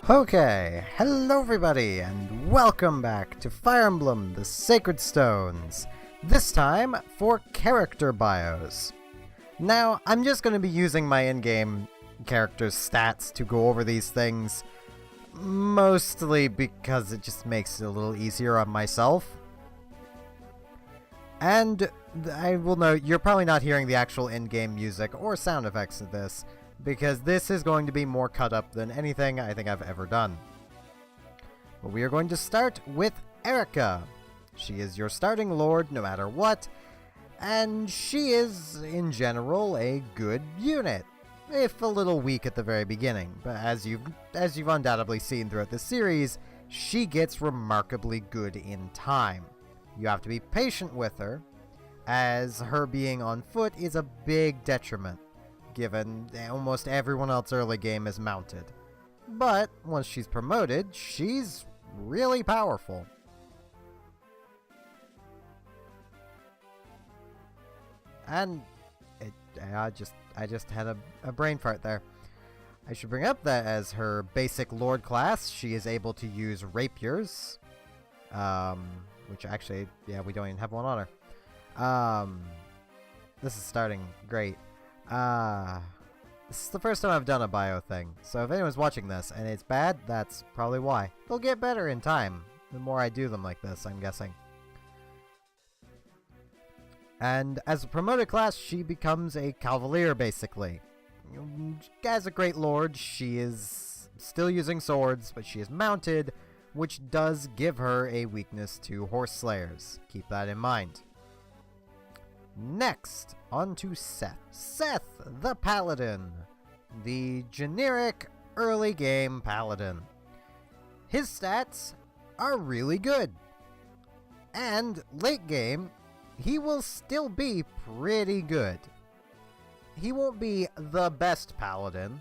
Okay, hello everybody, and welcome back to Fire Emblem, the Sacred Stones, this time for character bios. Now, I'm just going to be using my in-game character's stats to go over these things, mostly because it just makes it a little easier on myself. And I will note, you're probably not hearing the actual in-game music or sound effects of this, because this is going to be more cut up than anything I think I've ever done. But we are going to start with Erica. She is your starting lord no matter what, and she is, in general, a good unit, if a little weak at the very beginning. But as you've undoubtedly seen throughout the series, she gets remarkably good in time. You have to be patient with her, as her being on foot is a big detriment, given almost everyone else early game is mounted. But once she's promoted, she's really powerful. And I just had a brain fart there. I should bring up that as her basic lord class, she is able to use rapiers, which actually, yeah, we don't even have one on her. This is starting great. This is the first time I've done a bio thing, so if anyone's watching this and it's bad, that's probably why. They'll get better in time, the more I do them like this, I'm guessing. And as a promoted class, she becomes a cavalier, basically. As a great lord, she is still using swords, but she is mounted, which does give her a weakness to horse slayers. Keep that in mind. Next, on to Seth. Seth, the Paladin. The generic early game Paladin. His stats are really good. And late game, he will still be pretty good. He won't be the best Paladin,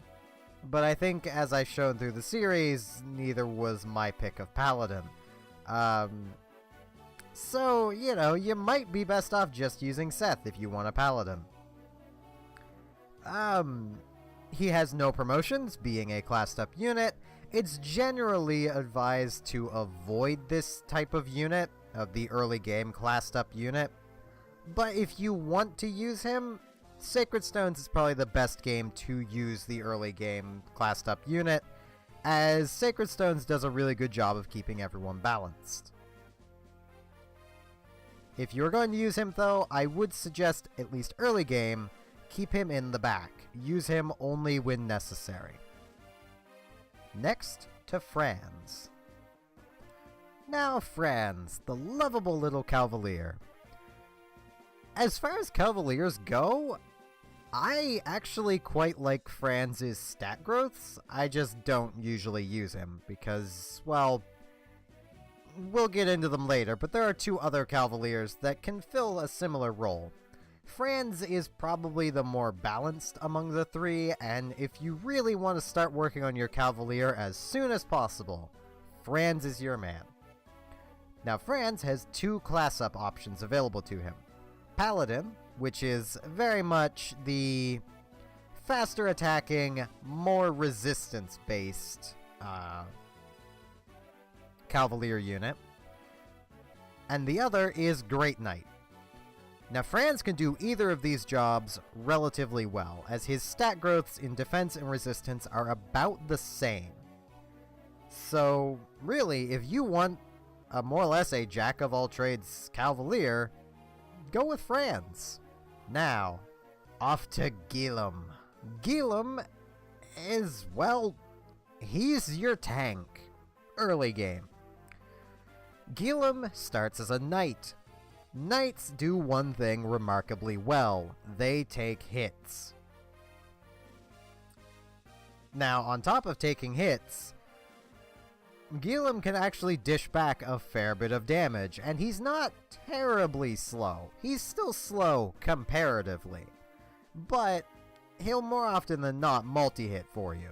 but I think as I've shown through the series, neither was my pick of Paladin. So, you know, you might be best off just using Seth if you want a Paladin. He has no promotions, being a classed up unit. It's generally advised to avoid this type of unit, of the early game classed up unit. But if you want to use him, Sacred Stones is probably the best game to use the early game classed up unit, as Sacred Stones does a really good job of keeping everyone balanced. If you're going to use him though, I would suggest, at least early game, keep him in the back. Use him only when necessary. Next, to Franz. Now Franz, the lovable little cavalier. As far as cavaliers go, I actually quite like Franz's stat growths. I just don't usually use him because, well, we'll get into them later, but there are two other cavaliers that can fill a similar role. Franz is probably the more balanced among the three, and if you really want to start working on your cavalier as soon as possible, Franz is your man. Now Franz has two class-up options available to him. Paladin, which is very much the faster attacking, more resistance-based Cavalier unit, and the other is Great Knight. Now Franz can do either of these jobs relatively well, as his stat growths in defense and resistance are about the same. So really, if you want a more or less a jack-of-all-trades Cavalier, go with Franz. Now, off to Gilum. Gilum is, well, he's your tank early game. Gilum starts as a knight. Knights do one thing remarkably well. They take hits. Now, on top of taking hits, Gilum can actually dish back a fair bit of damage, and he's not terribly slow. He's still slow comparatively, but he'll more often than not multi-hit for you.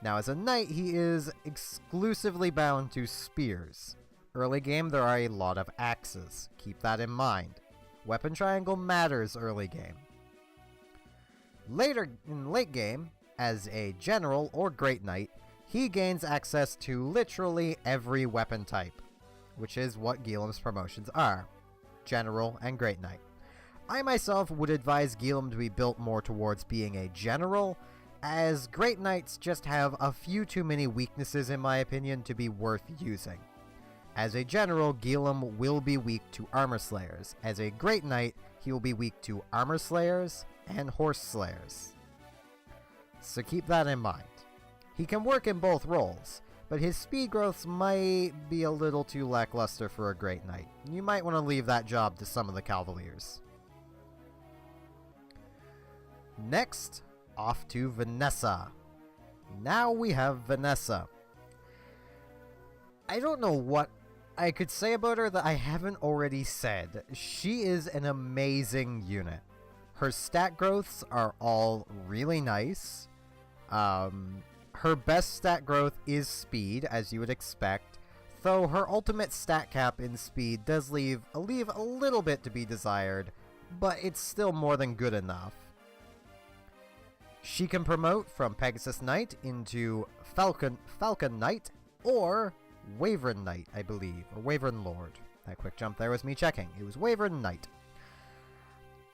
Now, as a knight, he is exclusively bound to spears. Early game, there are a lot of axes. Keep that in mind. Weapon triangle matters early game. Later, in late game, as a general or great knight, he gains access to literally every weapon type, which is what Guillem's promotions are: General and Great Knight. I myself would advise Guillem to be built more towards being a General, as Great Knights just have a few too many weaknesses in my opinion to be worth using. As a General, Guillem will be weak to Armor Slayers. As a Great Knight, he will be weak to Armor Slayers and Horse Slayers. So keep that in mind. He can work in both roles, but his speed growths might be a little too lackluster for a Great Knight. You might want to leave that job to some of the Cavaliers. Next, off to Vanessa. Now we have Vanessa. I don't know what I could say about her that I haven't already said. She is an amazing unit. Her stat growths are all really nice. Her best stat growth is speed, as you would expect, though her ultimate stat cap in speed does leave a little bit to be desired, but it's still more than good enough. She can promote from Pegasus Knight into Falcon Knight, or Wyvern Knight, I believe, or Wyvern Lord. That quick jump there was me checking. It was Wyvern Knight.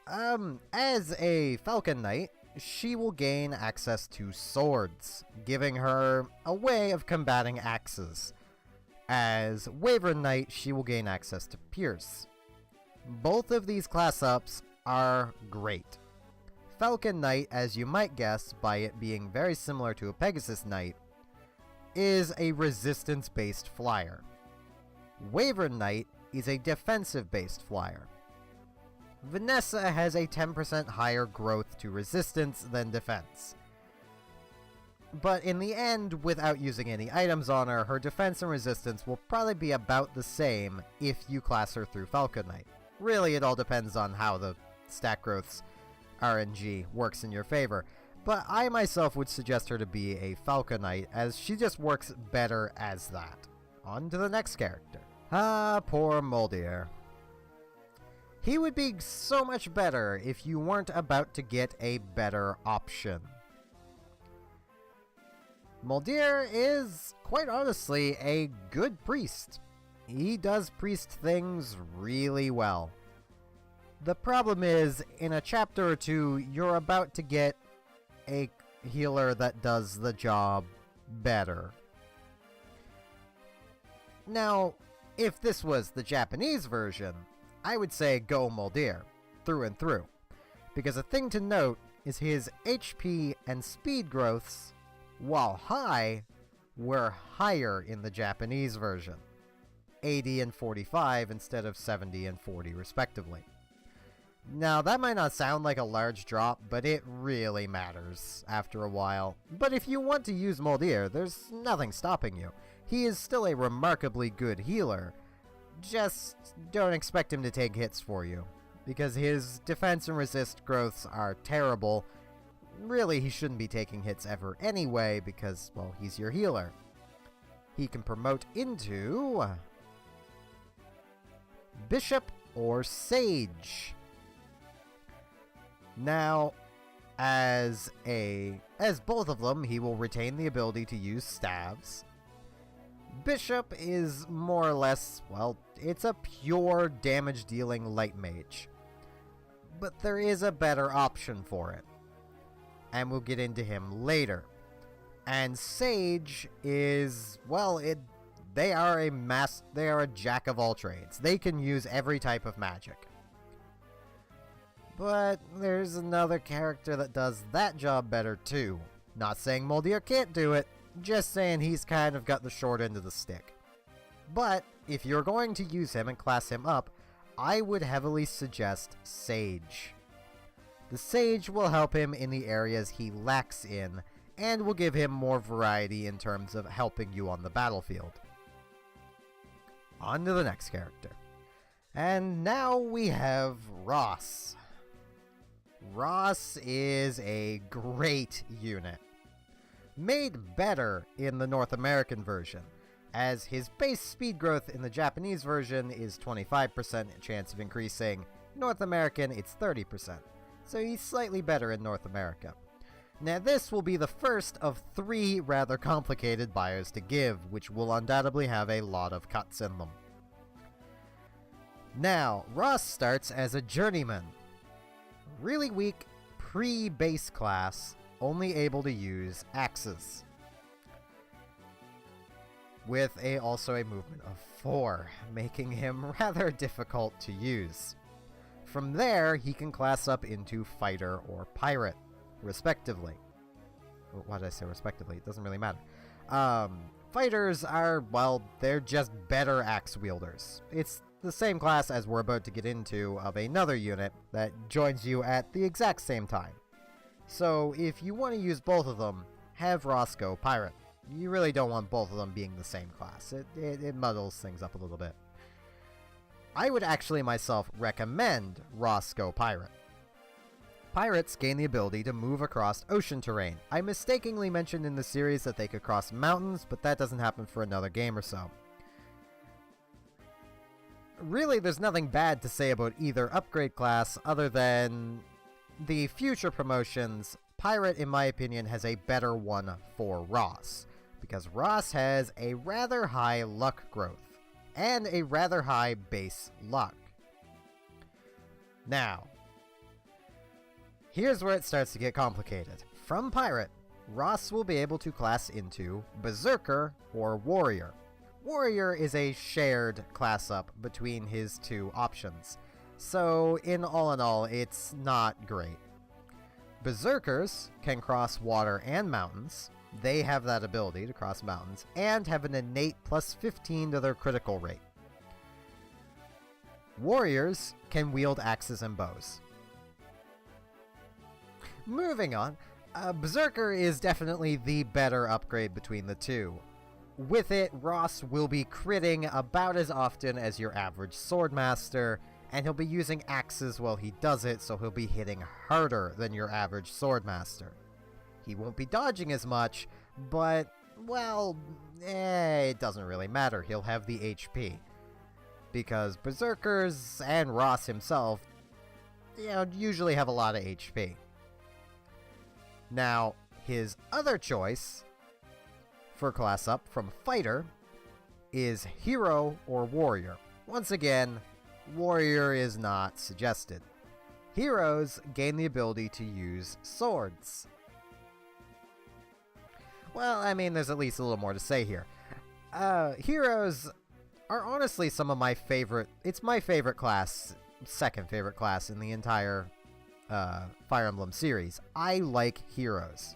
As a Falcon Knight, she will gain access to swords, giving her a way of combating axes. As Wyvern Knight, she will gain access to Pierce. Both of these class ups are great. Falcon Knight, as you might guess by it being very similar to a Pegasus Knight, is a resistance-based flyer. Wyvern Knight is a defensive-based flyer. Vanessa has a 10% higher growth to resistance than defense. But in the end, without using any items on her, her defense and resistance will probably be about the same if you class her through Falcon Knight. Really, it all depends on how the stat growths RNG works in your favor, but I myself would suggest her to be a Falcon Knight, as she just works better as that. On to the next character. Poor Moldier. He would be so much better if you weren't about to get a better option. Moldier is, quite honestly, a good priest. He does priest things really well. The problem is, in a chapter or two, you're about to get a healer that does the job better. Now, if this was the Japanese version, I would say go Moldier, through and through. Because a thing to note is his HP and speed growths, while high, were higher in the Japanese version. 80 and 45 instead of 70 and 40 respectively. Now, that might not sound like a large drop, but it really matters after a while. But if you want to use Moldier, there's nothing stopping you. He is still a remarkably good healer. Just don't expect him to take hits for you, because his defense and resist growths are terrible. Really, he shouldn't be taking hits ever anyway, because, well, he's your healer. He can promote into Bishop or Sage. Now, as both of them, he will retain the ability to use staves. Bishop is more or less, well, it's a pure damage-dealing light mage. But there is a better option for it, and we'll get into him later. And Sage is, well, they are a jack of all trades. They can use every type of magic. But there's another character that does that job better too. Not saying Moldier can't do it, just saying he's kind of got the short end of the stick. But if you're going to use him and class him up, I would heavily suggest Sage. The Sage will help him in the areas he lacks in, and will give him more variety in terms of helping you on the battlefield. On to the next character. And now we have Ross. Ross is a great unit. Made better in the North American version, as his base speed growth in the Japanese version is 25% chance of increasing. North American, it's 30%. So he's slightly better in North America. Now this will be the first of 3 rather complicated bios to give, which will undoubtedly have a lot of cuts in them. Now, Ross starts as a journeyman. Really weak pre-base class, only able to use axes. With also a movement of 4, making him rather difficult to use. From there, he can class up into fighter or pirate, respectively. Why did I say respectively? It doesn't really matter. Fighters are, well, they're just better axe wielders. It's the same class as we're about to get into of another unit that joins you at the exact same time. So if you want to use both of them, have Ross go pirate. You really don't want both of them being the same class. It muddles things up a little bit. I would actually myself recommend Ross go pirate. Pirates gain the ability to move across ocean terrain. I mistakenly mentioned in the series that they could cross mountains, but that doesn't happen for another game or so. Really, there's nothing bad to say about either upgrade class other than the future promotions. Pirate, in my opinion, has a better one for Ross, because Ross has a rather high luck growth and a rather high base luck. Now, here's where it starts to get complicated. From Pirate, Ross will be able to class into Berserker or Warrior. Warrior is a shared class up between his 2 options, so in all, it's not great. Berserkers can cross water and mountains. They have that ability to cross mountains, and have an innate plus 15 to their critical rate. Warriors can wield axes and bows. Moving on, Berserker is definitely the better upgrade between the 2. With it, Ross will be critting about as often as your average Swordmaster, and he'll be using axes while he does it, so he'll be hitting harder than your average Swordmaster. He won't be dodging as much, but, well, it doesn't really matter. He'll have the HP. Because Berserkers and Ross himself, usually have a lot of HP. Now, his other choice for class up from Fighter is Hero or Warrior. Once again, Warrior is not suggested. Heroes gain the ability to use swords. Well, I mean, there's at least a little more to say here. Heroes are honestly some of my favorite. It's my favorite class, second favorite class in the entire Fire Emblem series. I like heroes.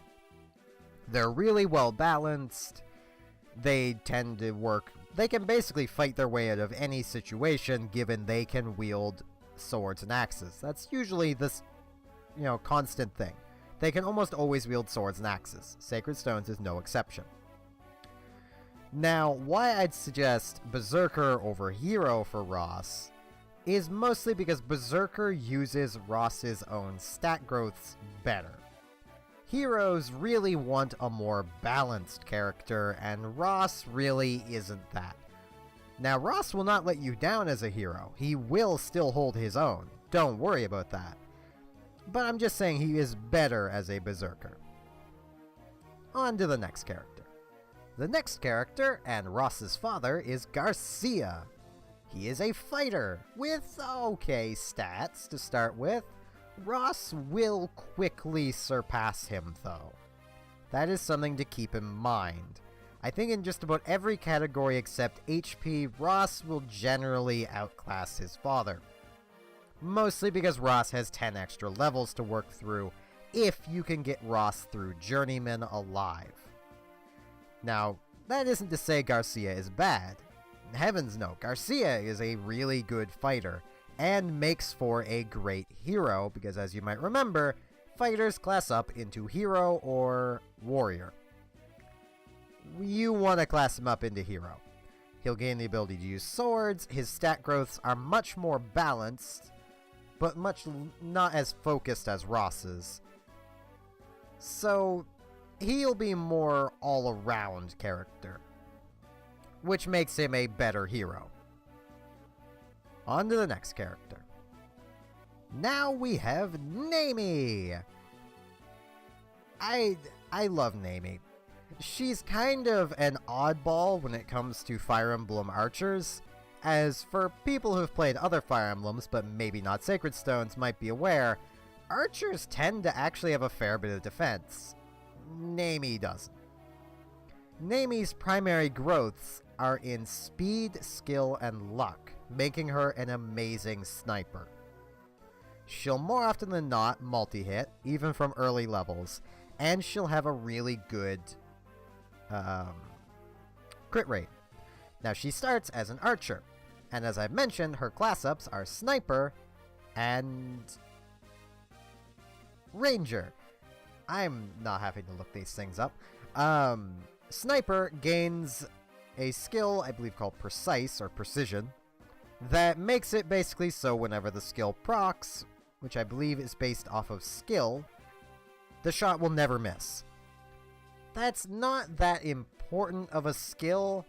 They're really well balanced. They tend to work. They can basically fight their way out of any situation, given they can wield swords and axes. That's usually this, constant thing. They can almost always wield swords and axes. Sacred Stones is no exception. Now, why I'd suggest Berserker over Hero for Ross is mostly because Berserker uses Ross's own stat growths better. Heroes really want a more balanced character, and Ross really isn't that. Now, Ross will not let you down as a hero. He will still hold his own. Don't worry about that. But I'm just saying he is better as a Berserker. On to the next character. The next character, and Ross's father, is Garcia. He is a fighter with okay stats to start with. Ross will quickly surpass him, though. That is something to keep in mind. I think in just about every category except HP, Ross will generally outclass his father. Mostly because Ross has 10 extra levels to work through if you can get Ross through Journeyman alive. Now, that isn't to say Garcia is bad. Heavens no, Garcia is a really good fighter, and makes for a great hero, because as you might remember, fighters class up into Hero or Warrior. You want to class him up into Hero. He'll gain the ability to use swords, his stat growths are much more balanced, but not as focused as Ross's. So, he'll be more all-around character, which makes him a better hero. On to the next character. Now we have Namie! I love Nami. She's kind of an oddball when it comes to Fire Emblem archers, as for people who've played other Fire Emblems but maybe not Sacred Stones might be aware, archers tend to actually have a fair bit of defense. Nami doesn't. Nami's primary growths are in speed, skill, and luck, making her an amazing sniper. She'll more often than not multi-hit, even from early levels, and she'll have a really good crit rate. Now, she starts as an archer, and as I've mentioned, her class-ups are Sniper and Ranger. I'm not having to look these things up. Sniper gains a skill, I believe called Precise or Precision, that makes it basically so whenever the skill procs, which I believe is based off of skill, the shot will never miss. That's not that important of a skill,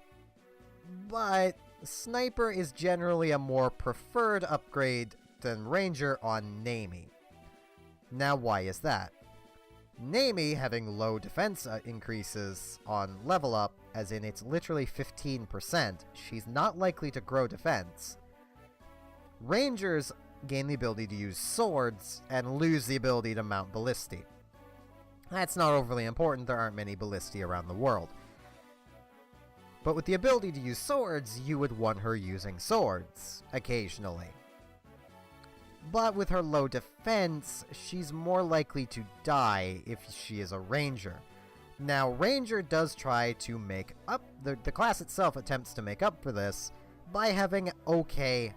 but Sniper is generally a more preferred upgrade than Ranger on Nami. Now, why is that? Nami having low defense increases on level up, as in it's literally 15%, she's not likely to grow defense. Rangers gain the ability to use swords and lose the ability to mount ballistae. That's not overly important, there aren't many ballistae around the world. But with the ability to use swords, you would want her using swords, occasionally. But with her low defense, she's more likely to die if she is a ranger. Now, Ranger does try to make up, the class itself attempts to make up for this by having okay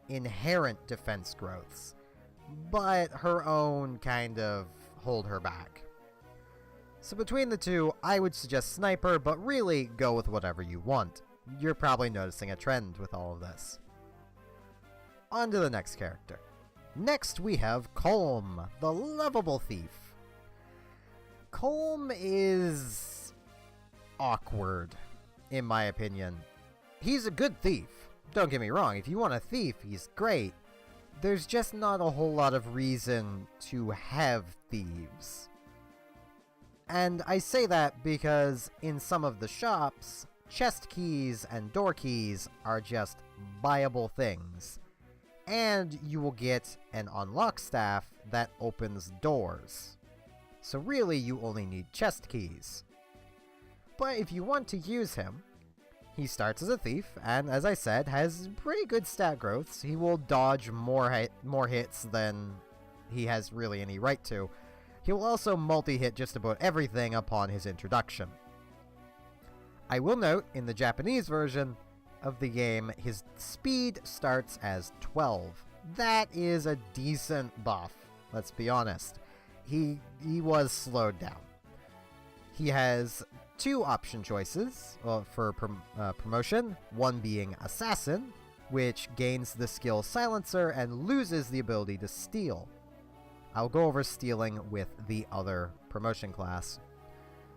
inherent defense growths, but her own kind of hold her back. So between the two, I would suggest Sniper, but really go with whatever you want. You're probably noticing a trend with all of this. On to the next character. Next we have Colm, the lovable thief. Colm is awkward, in my opinion. He's a good thief. Don't get me wrong, if you want a thief, he's great. There's just not a whole lot of reason to have thieves. And I say that because in some of the shops, chest keys and door keys are just buyable things. And you will get an unlock staff that opens doors. So really, you only need chest keys. But if you want to use him, he starts as a thief, and as I said, has pretty good stat growths. He will dodge more hits than he has really any right to. He will also multi-hit just about everything upon his introduction. I will note, in the Japanese version of the game, his speed starts as 12. That is a decent buff, let's be honest. He was slowed down. He has two option choices for promotion, one being Assassin, which gains the skill Silencer and loses the ability to steal. I'll go over stealing with the other promotion class.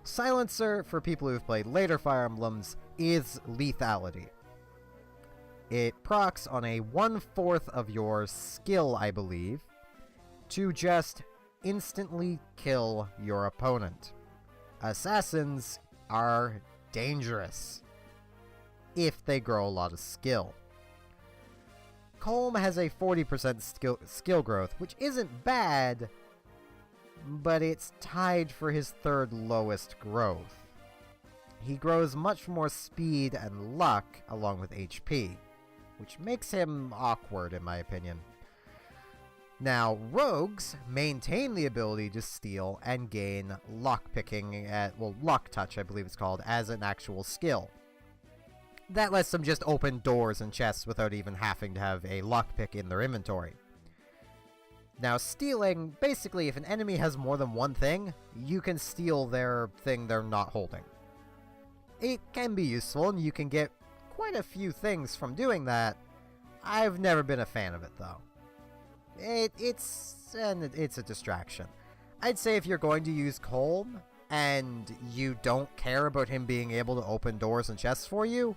Silencer, for people who've played later Fire Emblems, is lethality. It procs on a 1/4 of your skill, I believe, to just instantly kill your opponent. Assassins are dangerous if they grow a lot of skill. Colm has a 40% skill growth, which isn't bad, but it's tied for his third lowest growth. He grows much more speed and luck along with HP, which makes him awkward in my opinion. Now, rogues maintain the ability to steal and gain lockpicking lock touch I believe it's called, as an actual skill. That lets them just open doors and chests without even having to have a lockpick in their inventory. Now, stealing, basically if an enemy has more than one thing, you can steal their thing they're not holding. It can be useful and you can get quite a few things from doing that. I've never been a fan of it though. It's a distraction. I'd say if you're going to use Colm and you don't care about him being able to open doors and chests for you,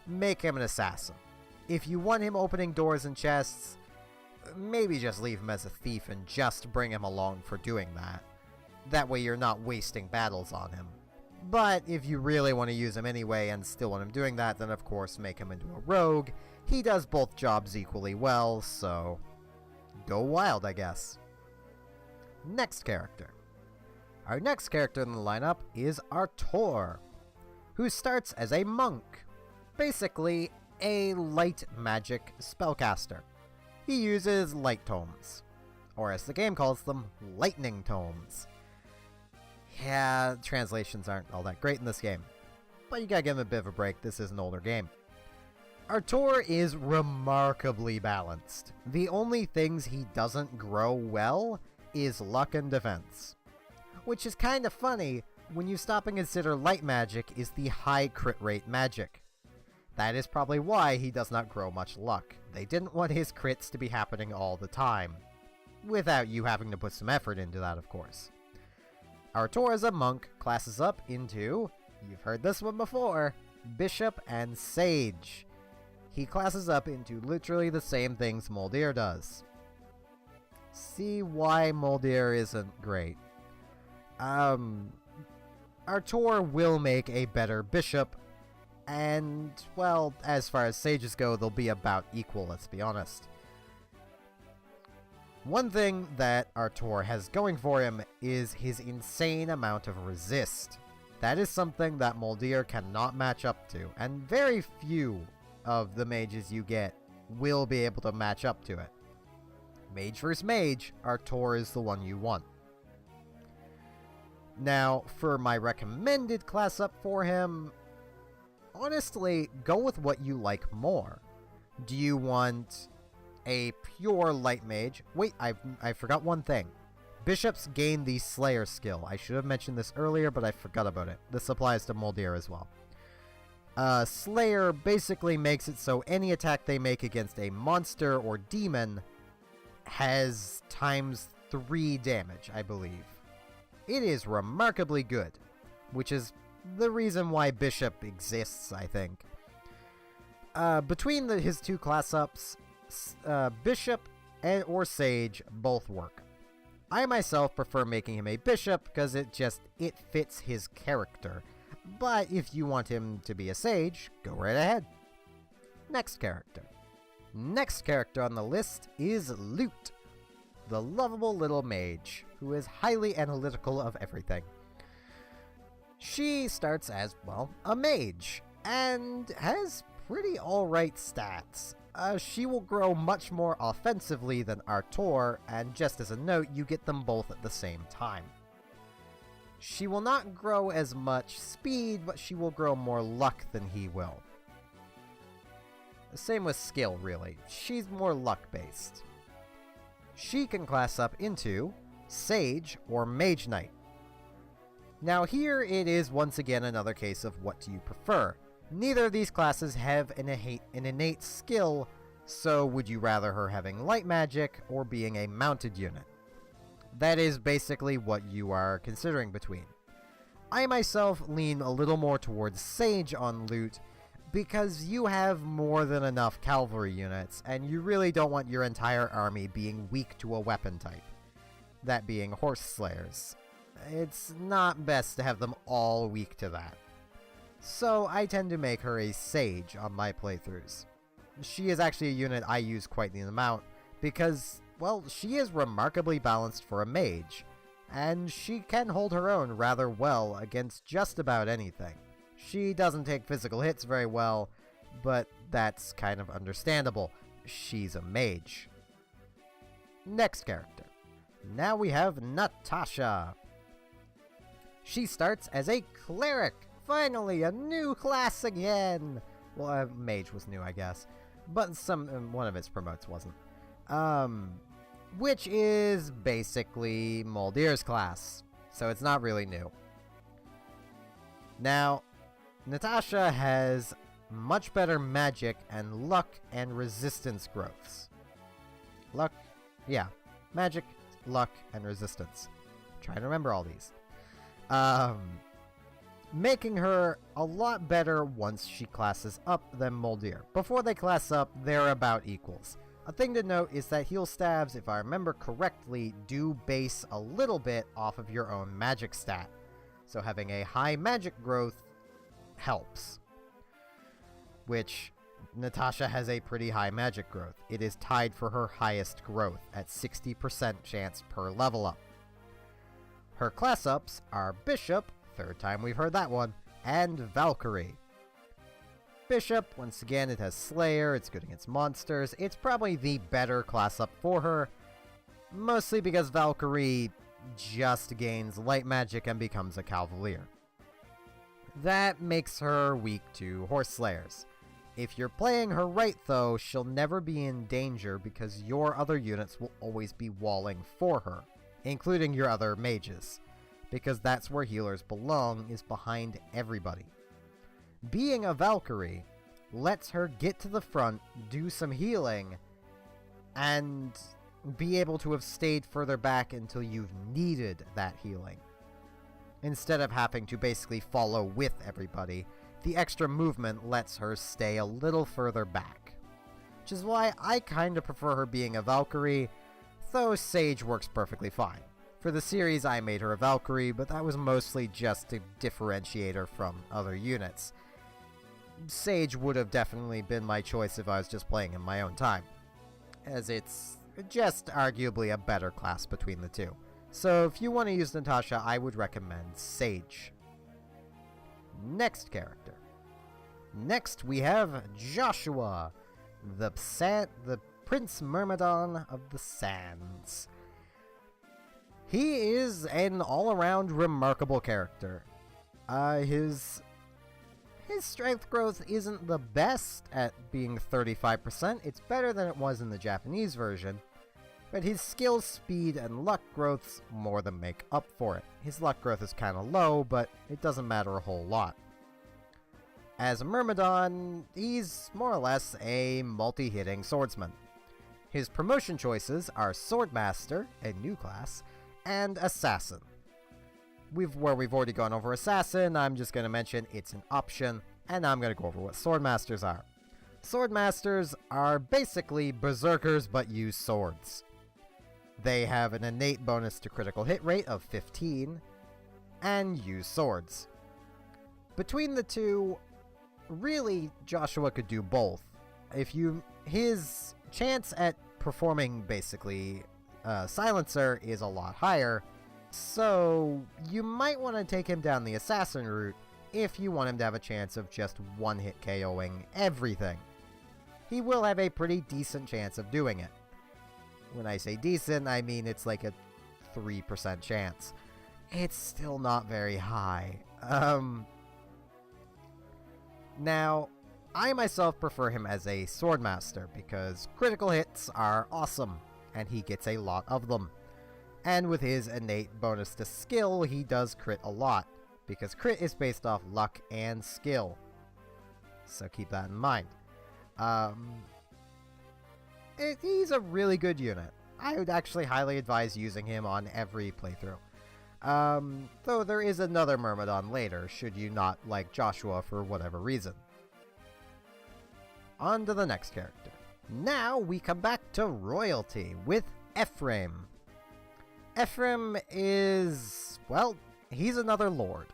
make him an assassin. If you want him opening doors and chests, maybe just leave him as a thief and just bring him along for doing that. That way you're not wasting battles on him. But if you really want to use him anyway and still want him doing that, then of course make him into a rogue. He does both jobs equally well, so go wild, I guess. Next character. Our next character in the lineup is Artor, who starts as a monk, basically a light magic spellcaster. He uses light tomes, or as the game calls them, lightning tomes. Yeah, translations aren't all that great in this game, but you gotta give him a bit of a break, this is an older game. Artor is remarkably balanced. The only things he doesn't grow well is luck and defense. Which is kinda funny when you stop and consider light magic is the high crit rate magic. That is probably why he does not grow much luck. They didn't want his crits to be happening all the time. Without you having to put some effort into that, of course. Artor as a monk classes up into, you've heard this one before, Bishop and Sage. He classes up into literally the same things Moldir does. See why Moldir isn't great. Artor will make a better bishop, and, well, as far as sages go, they'll be about equal, let's be honest. One thing that Artor has going for him is his insane amount of resist. That is something that Moldir cannot match up to, and very few of the mages you get will be able to match up to it. Mage vs. mage, Artor is the one you want. Now, for my recommended class up for him, honestly, go with what you like more. Do you want a pure light mage? Wait, I forgot one thing. Bishops gain the Slayer skill. I should have mentioned this earlier, but I forgot about it. This applies to Moldir as well. Slayer basically makes it so any attack they make against a monster or demon has ×3 damage, I believe. It is remarkably good, which is the reason why Bishop exists, I think. Between his two class ups, Bishop or Sage both work. I myself prefer making him a Bishop because it fits his character. But if you want him to be a Sage, go right ahead. Next character. Next character on the list is Lute, the lovable little mage, who is highly analytical of everything. She starts as, well, a mage, and has pretty alright stats. She will grow much more offensively than Artor, and just as a note, you get them both at the same time. She will not grow as much speed, but she will grow more luck than he will. Same with skill, really. She's more luck-based. She can class up into Sage or Mage Knight. Now here it is once again another case of what do you prefer. Neither of these classes have an innate skill, so would you rather her having light magic or being a mounted unit? That is basically what you are considering between. I myself lean a little more towards Sage on Lute, because you have more than enough cavalry units, and you really don't want your entire army being weak to a weapon type. That being horse slayers. It's not best to have them all weak to that. So I tend to make her a Sage on my playthroughs. She is actually a unit I use quite the amount, because, well, she is remarkably balanced for a mage, and she can hold her own rather well against just about anything. She doesn't take physical hits very well, but that's kind of understandable. She's a mage. Next character. Now we have Natasha. She starts as a cleric. Finally, a new class again! Well, mage was new, I guess. But one of its promotes wasn't. Which is basically Moldir's class. So it's not really new. Now, Natasha has much better magic and luck and resistance growths. Luck? Yeah. Magic, luck, and resistance. Try to remember all these. Making her a lot better once she classes up than Moldir. Before they class up, they're about equals. A thing to note is that heal stabs, if I remember correctly, do base a little bit off of your own magic stat. So having a high magic growth helps. Which, Natasha has a pretty high magic growth. It is tied for her highest growth at 60% chance per level up. Her class ups are Bishop, third time we've heard that one, and Valkyrie. Bishop, once again, it has Slayer, it's good against monsters. It's probably the better class up for her, mostly because Valkyrie just gains light magic and becomes a Cavalier. That makes her weak to Horse Slayers. If you're playing her right though, she'll never be in danger because your other units will always be walling for her, including your other mages, because that's where healers belong, is behind everybody. Being a Valkyrie lets her get to the front, do some healing, and be able to have stayed further back until you've needed that healing. Instead of having to basically follow with everybody, the extra movement lets her stay a little further back. Which is why I kinda prefer her being a Valkyrie, though Sage works perfectly fine. For the series I made her a Valkyrie, but that was mostly just to differentiate her from other units. Sage would have definitely been my choice if I was just playing in my own time, as it's just arguably a better class between the two. So if you want to use Natasha, I would recommend Sage. Next character. Next we have Joshua, the Prince Myrmidon of the Sands. He is an all-around remarkable character. His strength growth isn't the best at being 35%, it's better than it was in the Japanese version, but his skill, speed, and luck growths more than make up for it. His luck growth is kinda low, but it doesn't matter a whole lot. As a Myrmidon, he's more or less a multi-hitting swordsman. His promotion choices are Swordmaster, a new class, and Assassin. We've already gone over Assassin, I'm just going to mention it's an option, and I'm going to go over what Swordmasters are. Swordmasters are basically Berserkers but use swords. They have an innate bonus to critical hit rate of 15, and use swords. Between the two, really, Joshua could do both. His chance at performing basically Silencer is a lot higher, so you might want to take him down the Assassin route if you want him to have a chance of just one-hit KOing everything. He will have a pretty decent chance of doing it. When I say decent, I mean it's like a 3% chance. It's still not very high. Now, I myself prefer him as a Swordmaster because critical hits are awesome, and he gets a lot of them. And with his innate bonus to skill, he does crit a lot, because crit is based off luck and skill. So keep that in mind. He's a really good unit. I would actually highly advise using him on every playthrough. Though there is another Myrmidon later, should you not like Joshua for whatever reason. On to the next character. Now we come back to royalty with Ephraim. Ephraim is, well, he's another lord.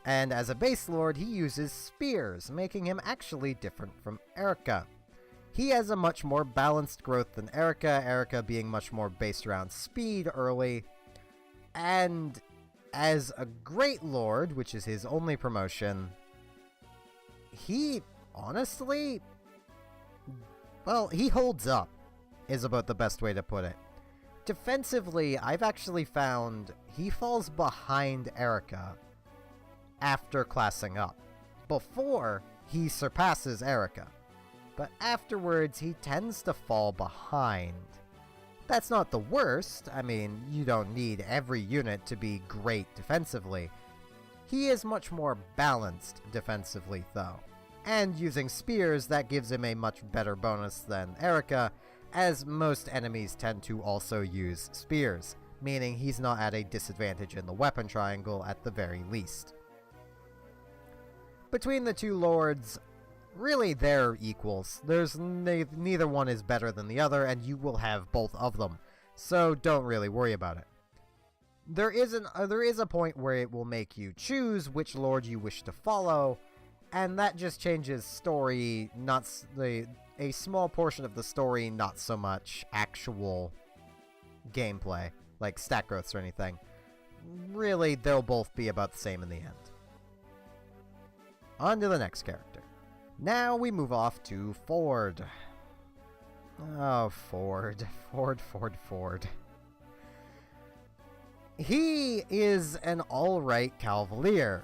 And as a base lord, he uses spears, making him actually different from Erica. He has a much more balanced growth than Erica, Erica being much more based around speed early. And as a great lord, which is his only promotion, he honestly, well, he holds up, is about the best way to put it. Defensively, I've actually found he falls behind Erica after classing up. Before, he surpasses Erica, but afterwards he tends to fall behind. That's not the worst. I mean, you don't need every unit to be great defensively. He is much more balanced defensively, though. And using spears, that gives him a much better bonus than Erica, as most enemies tend to also use spears, meaning he's not at a disadvantage in the weapon triangle at the very least. Between the two lords, really they're equals. There's neither one is better than the other, and you will have both of them. So don't really worry about it. There is a point where it will make you choose which lord you wish to follow, and that just changes story, not a small portion of the story, not so much actual gameplay, like stat growths or anything. Really, they'll both be about the same in the end. On to the next character. Now we move off to Ford. Oh, Ford. Ford. He is an alright Cavalier.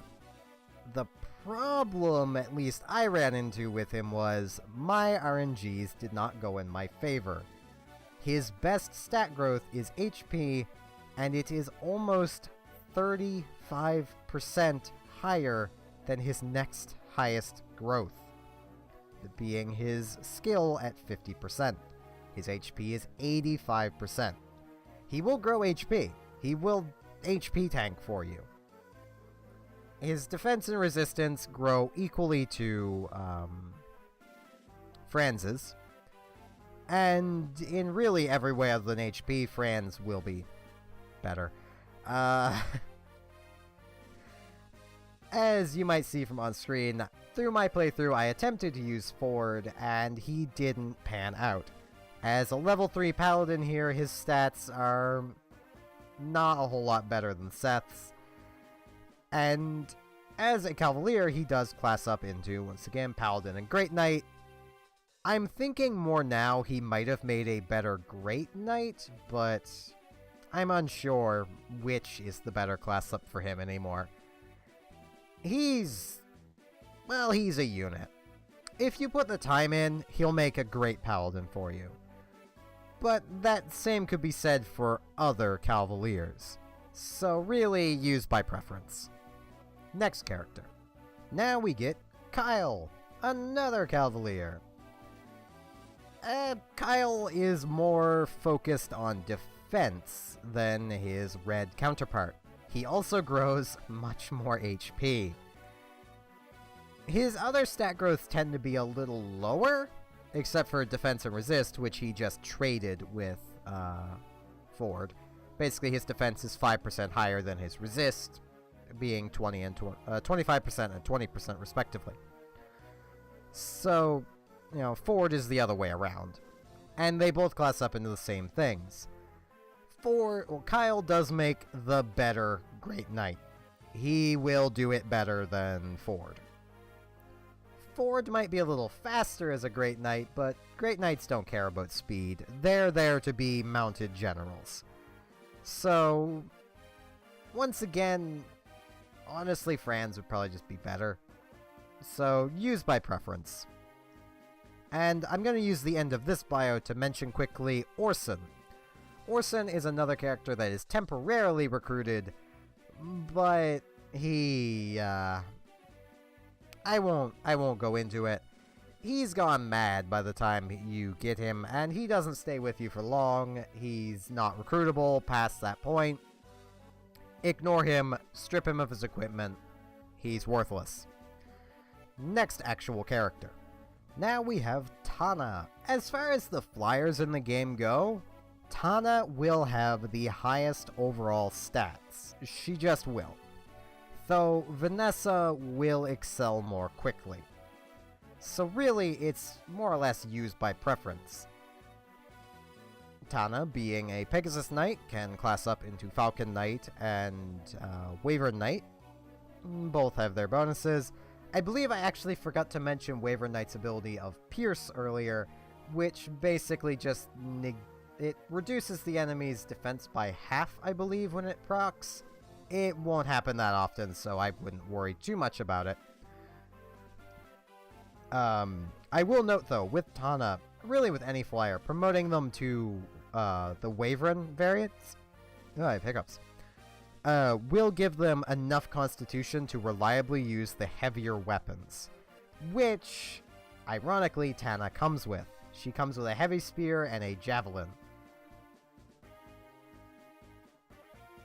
The problem, at least I ran into with him, was my RNGs did not go in my favor. His best stat growth is HP, and it is almost 35% higher than his next highest growth, being his skill at 50%. His HP is 85%. He will grow HP. He will HP tank for you. His defense and resistance grow equally to Franz's. And in really every way other than HP, Franz will be better. As you might see from on screen, through my playthrough I attempted to use Ford, and he didn't pan out. As a level 3 paladin here, his stats are not a whole lot better than Seth's. And as a Cavalier, he does class up into, once again, Paladin and Great Knight. I'm thinking more now he might have made a better Great Knight, but I'm unsure which is the better class up for him anymore. He's a unit. If you put the time in, he'll make a great Paladin for you. But that same could be said for other Cavaliers. So really, use by preference. Next character. Now we get Kyle, another Cavalier. Kyle is more focused on defense than his red counterpart. He also grows much more HP. His other stat growths tend to be a little lower, except for defense and resist, which he just traded with Ford. Basically, his defense is 5% higher than his resist, being 25% and 20% respectively. So, Ford is the other way around. And they both class up into the same things. Kyle does make the better Great Knight. He will do it better than Ford. Ford might be a little faster as a Great Knight, but Great Knights don't care about speed. They're there to be mounted generals. So, once again, honestly, Franz would probably just be better. So, use by preference. And I'm going to use the end of this bio to mention quickly Orson. Orson is another character that is temporarily recruited, but he, I won't go into it. He's gone mad by the time you get him, and he doesn't stay with you for long. He's not recruitable past that point. Ignore him, strip him of his equipment. He's worthless. Next actual character. Now we have Tana. As far as the flyers in the game go, Tana will have the highest overall stats. She just will. Though Vanessa will excel more quickly. So really, it's more or less used by preference. Tana, being a Pegasus Knight, can class up into Falcon Knight and Wyvern Knight. Both have their bonuses. I believe I actually forgot to mention Wyvern Knight's ability of Pierce earlier, which basically just it reduces the enemy's defense by half, I believe, when it procs. It won't happen that often, so I wouldn't worry too much about it. I will note, though, with Tana, really with any flyer, promoting them to the Wyvern variants, I have hiccups, will give them enough constitution to reliably use the heavier weapons, which, ironically, Tana comes with. She comes with a heavy spear and a javelin.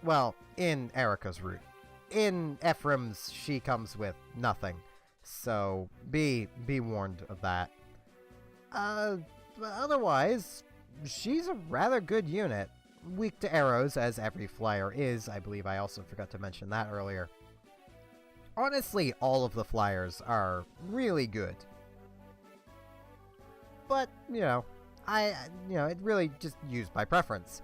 Well, in Erica's route. In Ephraim's, she comes with nothing. So be warned of that. But otherwise, she's a rather good unit. Weak to arrows, as every flyer is. I believe I also forgot to mention that earlier. Honestly, all of the flyers are really good. But, it really just used by preference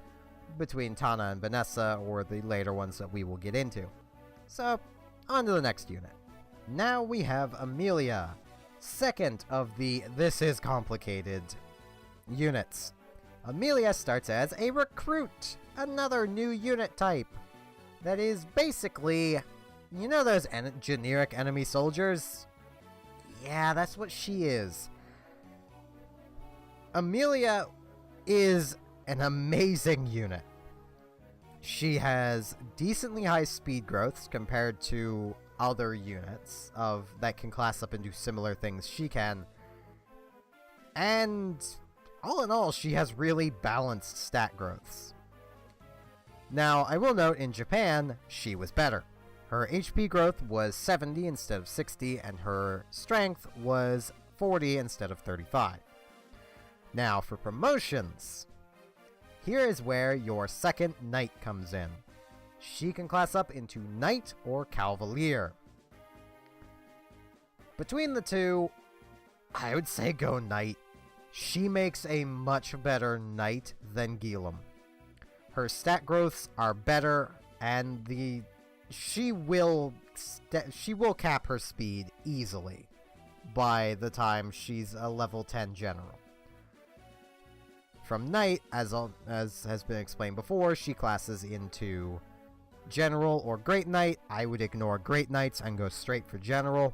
between Tana and Vanessa, or the later ones that we will get into. So, on to the next unit. Now we have Amelia, second of the This Is Complicated units. Amelia starts as a recruit, another new unit type that is basically, those generic enemy soldiers? Yeah, that's what she is. Amelia is an amazing unit. She has decently high speed growths compared to other units that can class up and do similar things she can. And all in all, she has really balanced stat growths. Now, I will note in Japan, she was better. Her HP growth was 70 instead of 60, and her strength was 40 instead of 35. Now, for promotions, here is where your second knight comes in. She can class up into knight or cavalier. Between the two, I would say go knight. She makes a much better knight than Gilum. Her stat growths are better, and she will cap her speed easily by the time she's a level 10 general. From knight, as has been explained before, she classes into general or great knight. I would ignore great knights and go straight for general.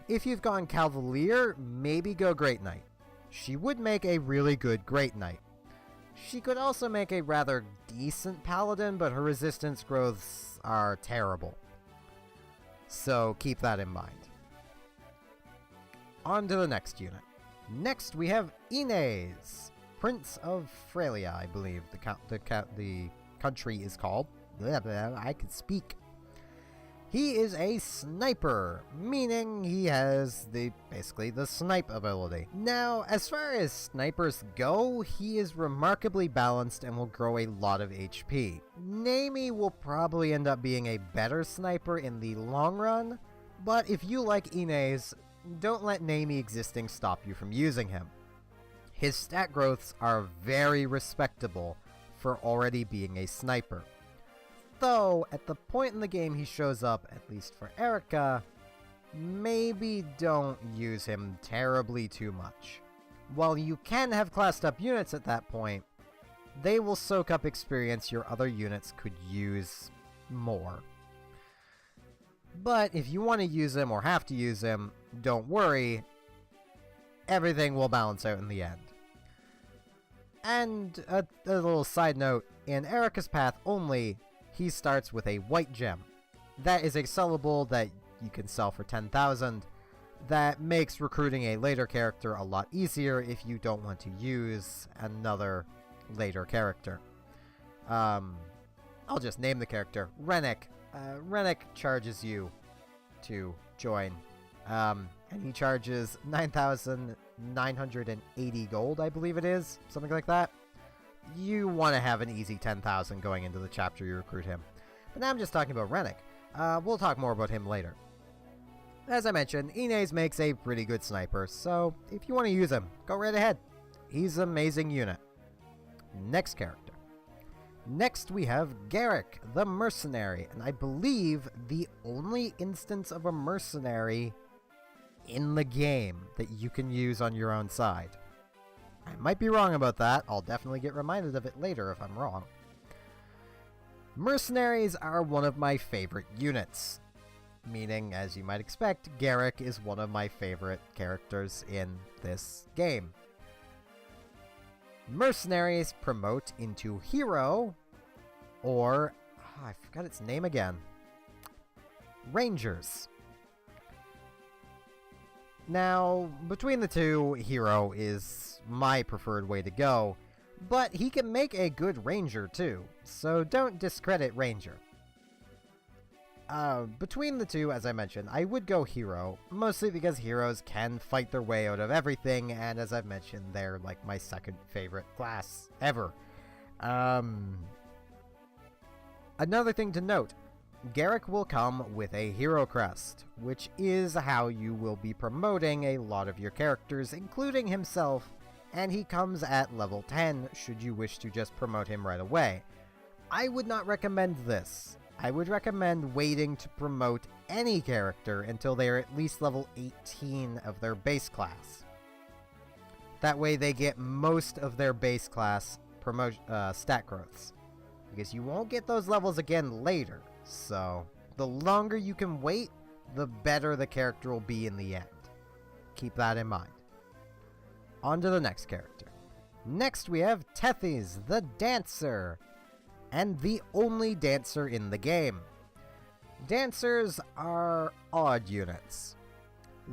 If you've gone cavalier, maybe go great knight. She would make a really good great knight. She could also make a rather decent paladin, but her resistance growths are terrible. So keep that in mind. On to the next unit. Next we have Inez, Prince of Frelia, I believe the country is called. I can speak. He is a sniper, meaning he has basically the snipe ability. Now, as far as snipers go, he is remarkably balanced and will grow a lot of HP. Nami will probably end up being a better sniper in the long run, but if you like Inez, don't let Nami existing stop you from using him. His stat growths are very respectable for already being a sniper. Though, at the point in the game he shows up, at least for Erica, maybe don't use him terribly too much. While you can have classed up units at that point, they will soak up experience your other units could use more. But if you want to use him or have to use him, don't worry, everything will balance out in the end. And a little side note, in Erica's path only, he starts with a white gem. That is a sellable that you can sell for 10,000. That makes recruiting a later character a lot easier if you don't want to use another later character. I'll just name the character, Rennick. Rennick charges you to join. And he charges 9,980 gold, I believe it is. Something like that. You want to have an easy 10,000 going into the chapter you recruit him. But now I'm just talking about Rennick. We'll talk more about him later. As I mentioned, Inez makes a pretty good sniper, so if you want to use him, go right ahead. He's an amazing unit. Next character. Next we have Garrick, the mercenary, and I believe the only instance of a mercenary in the game that you can use on your own side. I might be wrong about that. I'll definitely get reminded of it later if I'm wrong. Mercenaries are one of my favorite units. Meaning, as you might expect, Garrick is one of my favorite characters in this game. Mercenaries promote into hero, or, I forgot its name again, Rangers. Now, between the two, hero is my preferred way to go, but he can make a good ranger too, so don't discredit ranger. between the two, as I mentioned, I would go hero, mostly because heroes can fight their way out of everything, and as I've mentioned, they're like my second favorite class ever. Another thing to note, Garrick will come with a hero crest, which is how you will be promoting a lot of your characters, including himself, and he comes at level 10 should you wish to just promote him right away. I would not recommend this. I would recommend waiting to promote any character until they are at least level 18 of their base class. That way they get most of their base class stat growths, because you won't get those levels again later, so the longer you can wait, the better the character will be in the end. Keep that in mind. On to the next character. Next we have Tethys, the Dancer, and the only dancer in the game. Dancers are odd units.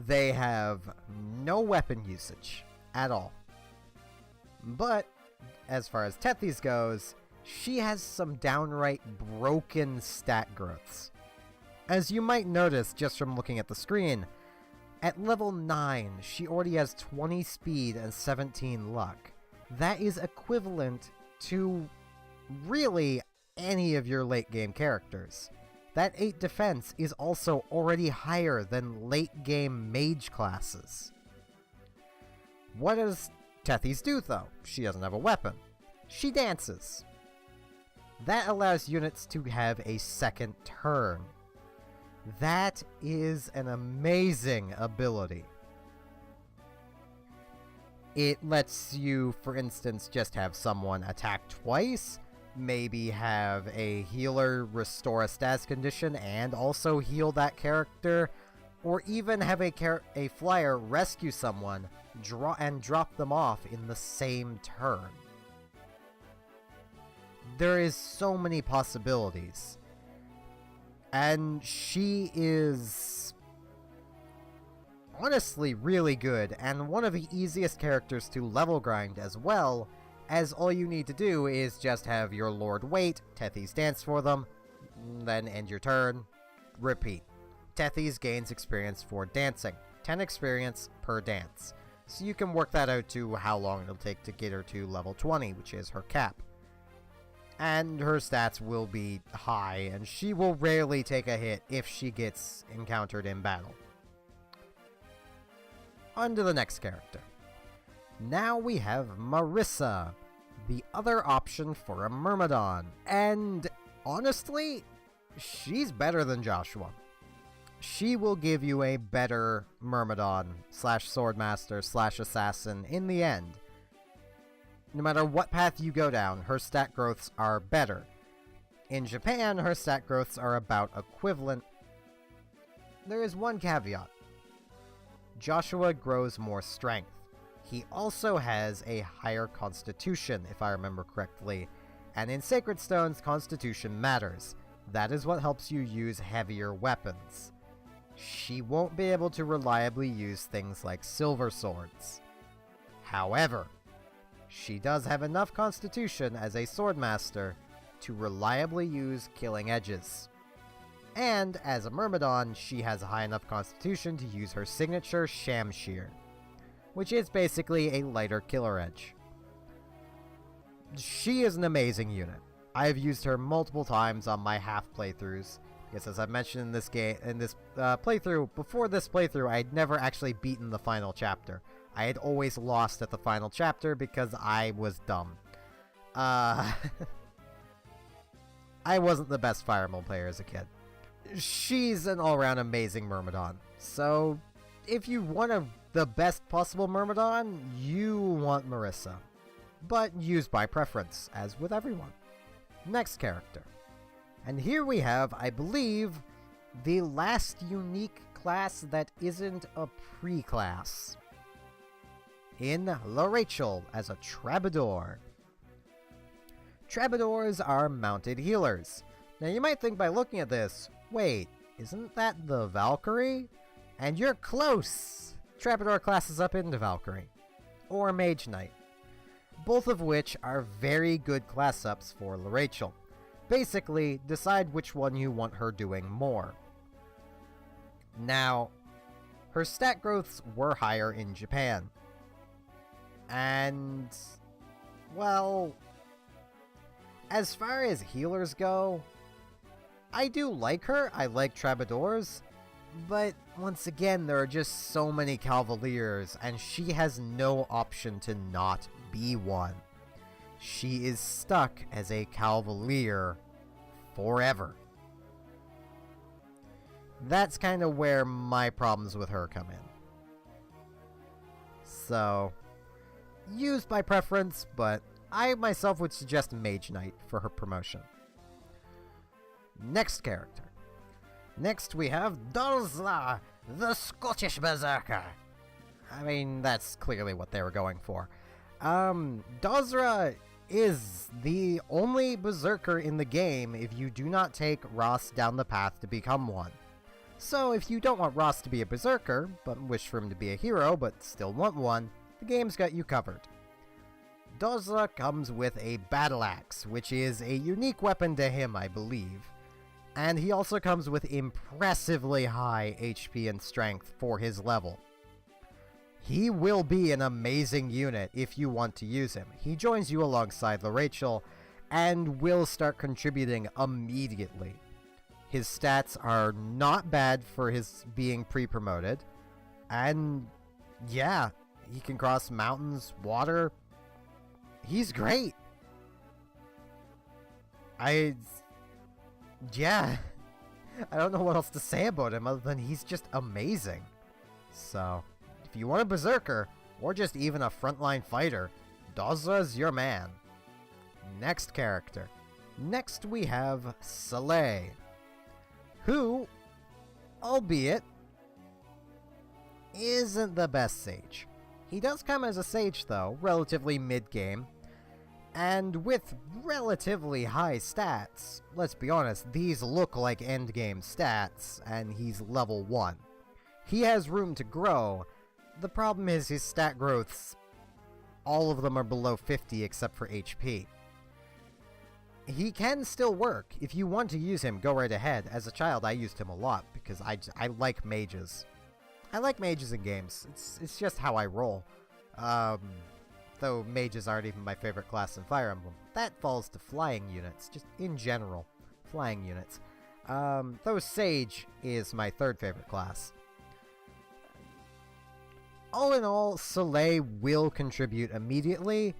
They have no weapon usage at all. But as far as Tethys goes, she has some downright broken stat growths. As you might notice just from looking at the screen, at level 9, she already has 20 speed and 17 luck. That is equivalent to really any of your late game characters. That 8 defense is also already higher than late game mage classes. What does Tethys do though? She doesn't have a weapon. She dances. That allows units to have a second turn. That is an amazing ability. It lets you, for instance, just have someone attack twice, maybe have a healer restore a status condition and also heal that character, or even have a flyer rescue someone and drop them off in the same turn. There is so many possibilities. And she is honestly really good, and one of the easiest characters to level grind as well, as all you need to do is just have your Lord wait, Tethys dance for them, then end your turn, repeat. Tethys gains experience for dancing, 10 experience per dance. So you can work that out to how long it'll take to get her to level 20, which is her cap. And her stats will be high, and she will rarely take a hit if she gets encountered in battle. On to the next character. Now we have Marissa, the other option for a Myrmidon. And honestly, she's better than Joshua. She will give you a better Myrmidon / Swordmaster / Assassin in the end. No matter what path you go down, her stat growths are better. In Japan, her stat growths are about equivalent. There is one caveat. Joshua grows more strength. He also has a higher constitution, if I remember correctly, and in Sacred Stones, constitution matters. That is what helps you use heavier weapons. She won't be able to reliably use things like silver swords. However, she does have enough constitution as a Swordmaster to reliably use killing edges. And as a Myrmidon, she has a high enough constitution to use her signature Shamshir, which is basically a lighter killer edge. She is an amazing unit. I have used her multiple times on my half playthroughs, because as I mentioned in this playthrough, before this playthrough, I had never actually beaten the final chapter. I had always lost at the final chapter because I was dumb. I wasn't the best Fire Emblem player as a kid. She's an all-around amazing Myrmidon. So, if you want the best possible Myrmidon, you want Marissa. But use by preference, as with everyone. Next character. And here we have, I believe, the last unique class that isn't a pre-class. In Rachel as a Troubadour. Troubadours are mounted healers. Now you might think by looking at this, wait, isn't that the Valkyrie? And you're close! Troubadour classes up into Valkyrie. Or Mage Knight. Both of which are very good class ups for Rachel. Basically, decide which one you want her doing more. Now, her stat growths were higher in Japan. And, well, as far as healers go, I do like her. I like Troubadours. But once again, there are just so many Cavaliers, and she has no option to not be one. She is stuck as a Cavalier forever. That's kind of where my problems with her come in. So, used by preference, but I myself would suggest Mage Knight for her promotion. Next character. Next we have Dozla, the Scottish Berserker. I mean, that's clearly what they were going for. Dozra is the only Berserker in the game if you do not take Ross down the path to become one. So if you don't want Ross to be a Berserker, but wish for him to be a hero but still want one, the game's got you covered. Dozla comes with a battle axe, which is a unique weapon to him, I believe. And he also comes with impressively high HP and strength for his level. He will be an amazing unit if you want to use him. He joins you alongside Rachel and will start contributing immediately. His stats are not bad for his being pre-promoted. And yeah, he can cross mountains, water. He's great. Yeah, I don't know what else to say about him other than he's just amazing. So, if you want a Berserker, or just even a frontline fighter, Dozra's your man. Next character. Next we have Soleil, who, albeit, isn't the best sage. He does come as a sage though, relatively mid-game, and with relatively high stats. Let's be honest, these look like endgame stats, and he's level 1. He has room to grow. The problem is his stat growths, all of them are below 50 except for HP. He can still work. If you want to use him, go right ahead. As a child, I used him a lot because I like mages. I like mages in games. It's just how I roll. Though mages aren't even my favorite class in Fire Emblem. That falls to flying units, just in general. Flying units. Though Sage is my third favorite class. All in all, Soleil will contribute immediately,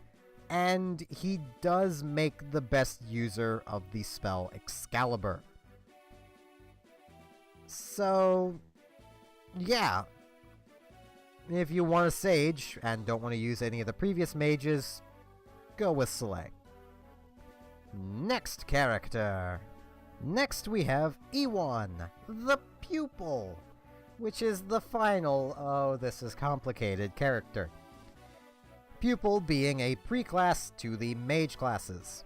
and he does make the best user of the spell Excalibur. So, yeah. If you want a Sage, and don't want to use any of the previous mages, go with Soleil. Next character. Next we have Ewan, the Pupil, which is the final, oh this is complicated, character. Pupil being a pre-class to the mage classes.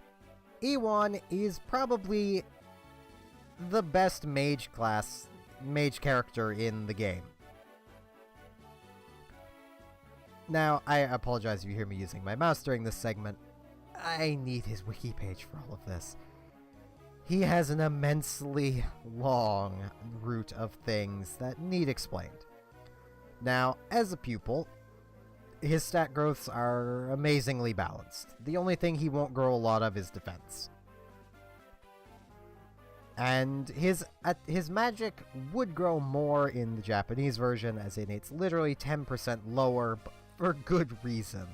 Ewan is probably the best mage character in the game. Now, I apologize if you hear me using my mouse during this segment. I need his wiki page for all of this. He has an immensely long route of things that need explained. Now, as a pupil, his stat growths are amazingly balanced. The only thing he won't grow a lot of is defense. And his magic would grow more in the Japanese version, as in it's literally 10% lower, but for good reason.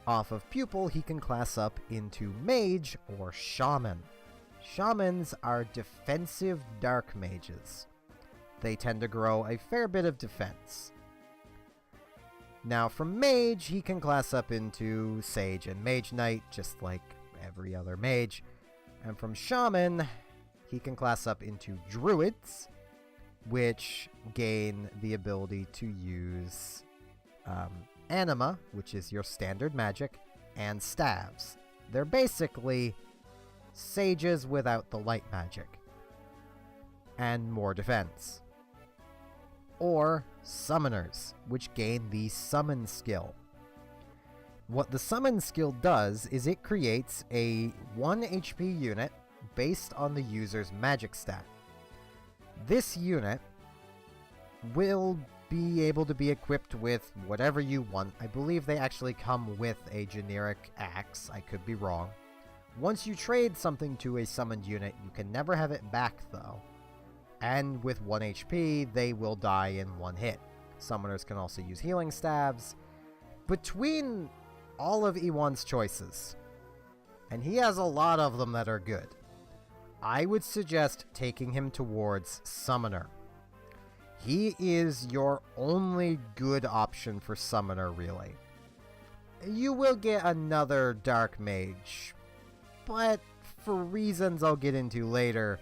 Off of Pupil, he can class up into Mage or Shaman. Shamans are defensive dark mages. They tend to grow a fair bit of defense. Now from Mage, he can class up into Sage and Mage Knight, just like every other mage. And from Shaman, he can class up into Druids, which gain the ability to use Anima, which is your standard magic, and Staves. They're basically sages without the light magic. And more defense. Or Summoners, which gain the Summon skill. What the summon skill does is it creates a 1 HP unit based on the user's magic stat. This unit will be able to be equipped with whatever you want. I believe they actually come with a generic axe. I could be wrong. Once you trade something to a summoned unit, you can never have it back though. And with 1 HP, they will die in one hit. Summoners can also use healing staves. Between all of Iwan's choices, and he has a lot of them that are good, I would suggest taking him towards Summoner. He is your only good option for Summoner, really. You will get another Dark Mage, but for reasons I'll get into later,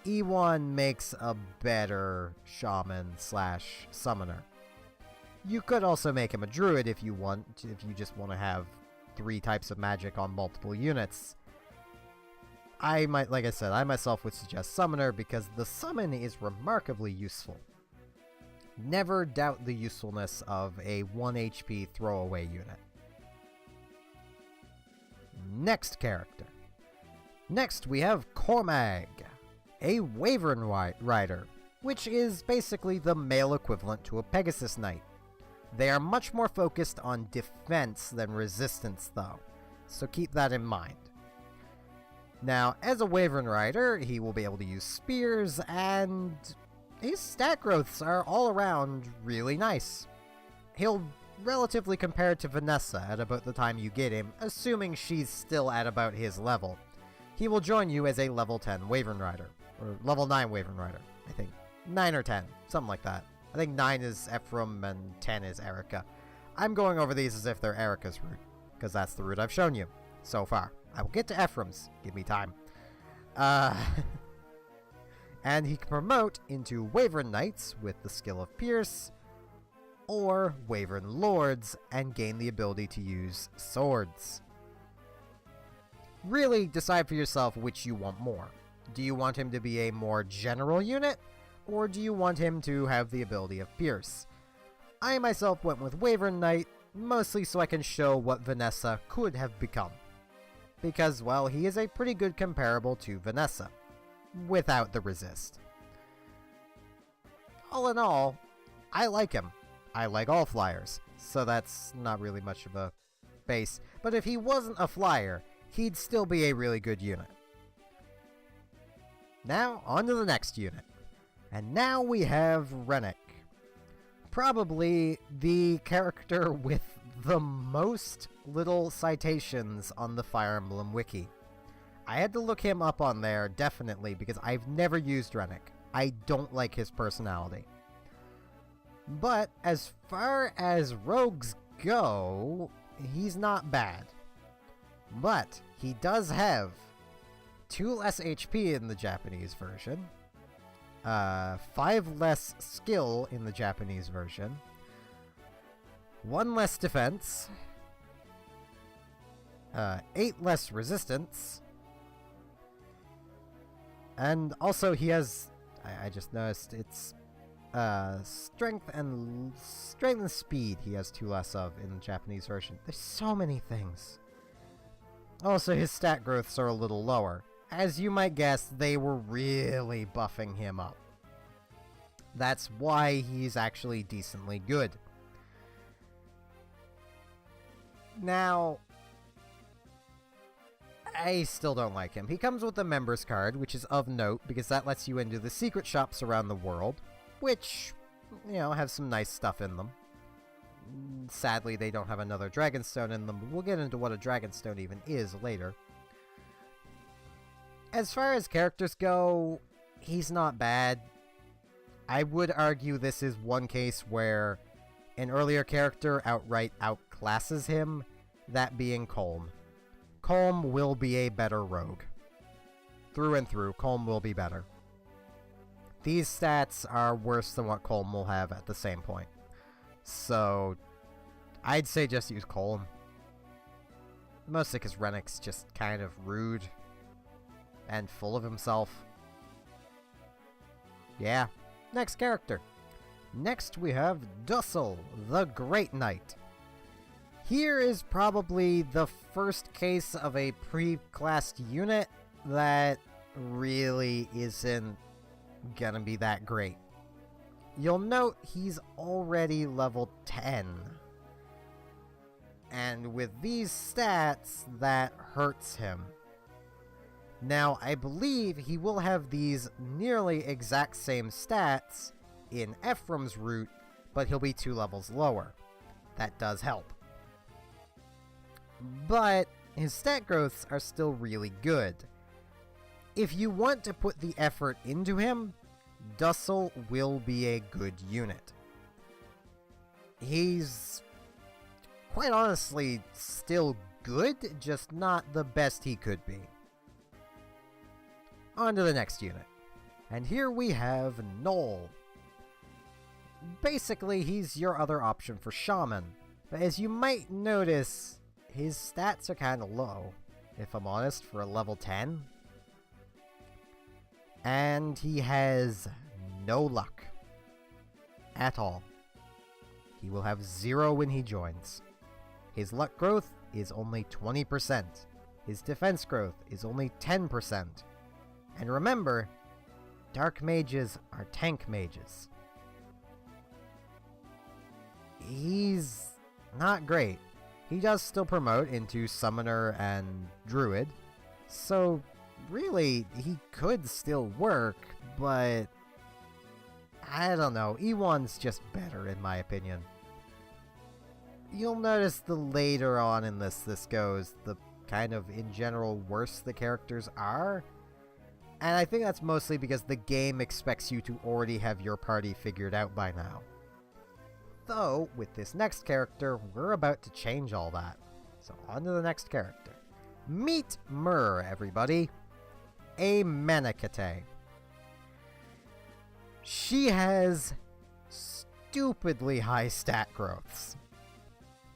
Iwan makes a better Shaman / Summoner. You could also make him a Druid if you want, if you just want to have 3 types of magic on multiple units. Like I said, I myself would suggest Summoner because the summon is remarkably useful. Never doubt the usefulness of a 1 HP throwaway unit. Next character. Next we have Cormag, a Wyvern Rider, which is basically the male equivalent to a Pegasus Knight. They are much more focused on defense than resistance though, so keep that in mind. Now, as a Wyvern Rider, he will be able to use spears, and his stat growths are all around really nice. He'll relatively compare to Vanessa at about the time you get him, assuming she's still at about his level. He will join you as a level 10 Wyvern Rider, or level 9 Wyvern Rider, I think. 9 or 10, something like that. I think 9 is Ephraim and 10 is Erica. I'm going over these as if they're Erica's route, because that's the route I've shown you so far. I will get to Ephraim's. Give me time. And he can promote into Wyvern Knights with the skill of Pierce, or Wyvern Lords and gain the ability to use swords. Really decide for yourself which you want more. Do you want him to be a more general unit, or do you want him to have the ability of Pierce? I myself went with Wyvern Knight, mostly so I can show what Vanessa could have become. Because, well, he is a pretty good comparable to Vanessa, without the resist. All in all, I like him. I like all flyers, so that's not really much of a base. But if he wasn't a flyer, he'd still be a really good unit. Now, on to the next unit. And now we have Rennick. Probably the character with the most little citations on the Fire Emblem wiki. I had to look him up on there, definitely, because I've never used Rennick. I don't like his personality. But as far as rogues go, he's not bad. But he does have 2 less HP in the Japanese version, 5 less skill in the Japanese version, 1 less defense, 8 less resistance, and also he has, I just noticed, it's strength and speed he has 2 less of in the Japanese version. There's so many things. Also, his stat growths are a little lower. As you might guess, they were really buffing him up. That's why he's actually decently good. Now, I still don't like him. He comes with a members card, which is of note, because that lets you into the secret shops around the world, which, you know, have some nice stuff in them. Sadly, they don't have another Dragonstone in them, but we'll get into what a Dragonstone even is later. As far as characters go, he's not bad. I would argue this is one case where an earlier character outright outclasses him, that being Colm. Colm will be a better rogue. Through and through, Colm will be better. These stats are worse than what Colm will have at the same point. So, I'd say just use Colm. Mostly because Rennick's just kind of rude and full of himself. Yeah. Next character. Next we have Dussel, the Great Knight. Here is probably the first case of a pre-classed unit that really isn't gonna be that great. You'll note he's already level 10. And with these stats, that hurts him. Now, I believe he will have these nearly exact same stats in Ephraim's route, but he'll be 2 levels lower. That does help. But his stat growths are still really good. If you want to put the effort into him, Dussel will be a good unit. He's, quite honestly, still good, just not the best he could be. On to the next unit. And here we have Noel. Basically, he's your other option for Shaman. But as you might notice, his stats are kind of low, if I'm honest, for a level 10. And he has no luck. At all. He will have 0 when he joins. His luck growth is only 20%. His defense growth is only 10%. And remember, dark mages are tank mages. He's not great. He does still promote into Summoner and Druid, so really, he could still work, but I don't know, E1's just better in my opinion. You'll notice the later on in this goes, the kind of, in general, worse the characters are. And I think that's mostly because the game expects you to already have your party figured out by now. Though, with this next character, we're about to change all that. So on to the next character. Meet Myrrh, everybody. A Menekete. She has stupidly high stat growths.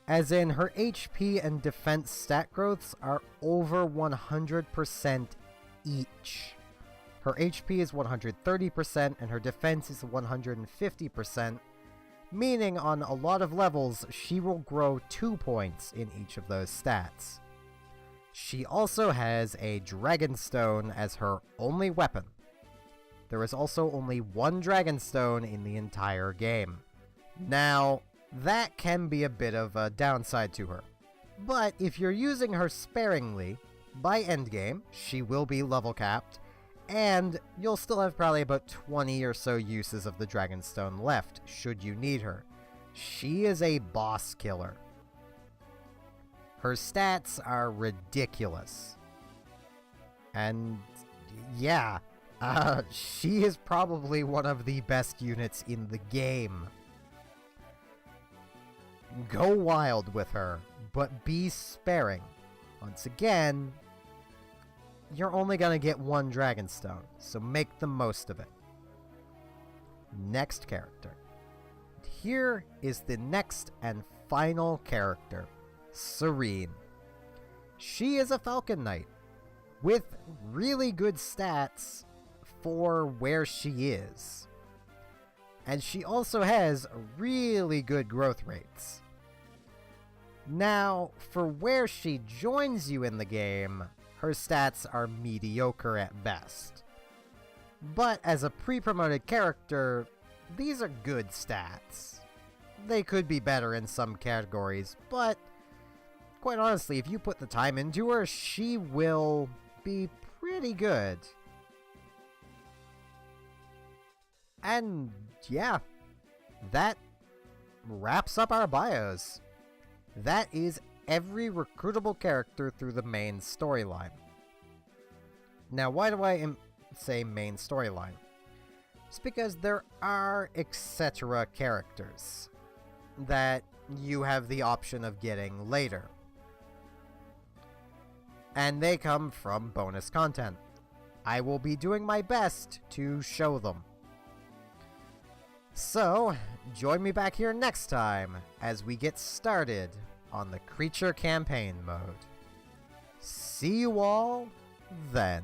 As in, her HP and defense stat growths are over 100% each. Her HP is 130% and her defense is 150%, meaning on a lot of levels she will grow 2 points in each of those stats. She also has a Dragonstone as her only weapon. There is also only 1 Dragonstone in the entire game. Now, that can be a bit of a downside to her. But if you're using her sparingly, by endgame, she will be level capped, and you'll still have probably about 20 or so uses of the Dragonstone left, should you need her. She is a boss killer. Her stats are ridiculous. And yeah, she is probably one of the best units in the game. Go wild with her, but be sparing. Once again, you're only gonna get 1 Dragonstone, so make the most of it. Next character. Here is the next and final character, Serene. She is a Falcon Knight, with really good stats for where she is. And she also has really good growth rates. Now, for where she joins you in the game, her stats are mediocre at best. But as a pre-promoted character, these are good stats. They could be better in some categories, but quite honestly, if you put the time into her, she will be pretty good. And yeah, that wraps up our bios. That is every recruitable character through the main storyline. Now, why do I say main storyline? It's because there are etc. characters that you have the option of getting later. And they come from bonus content. I will be doing my best to show them. So, join me back here next time as we get started on the Creature Campaign mode. See you all then.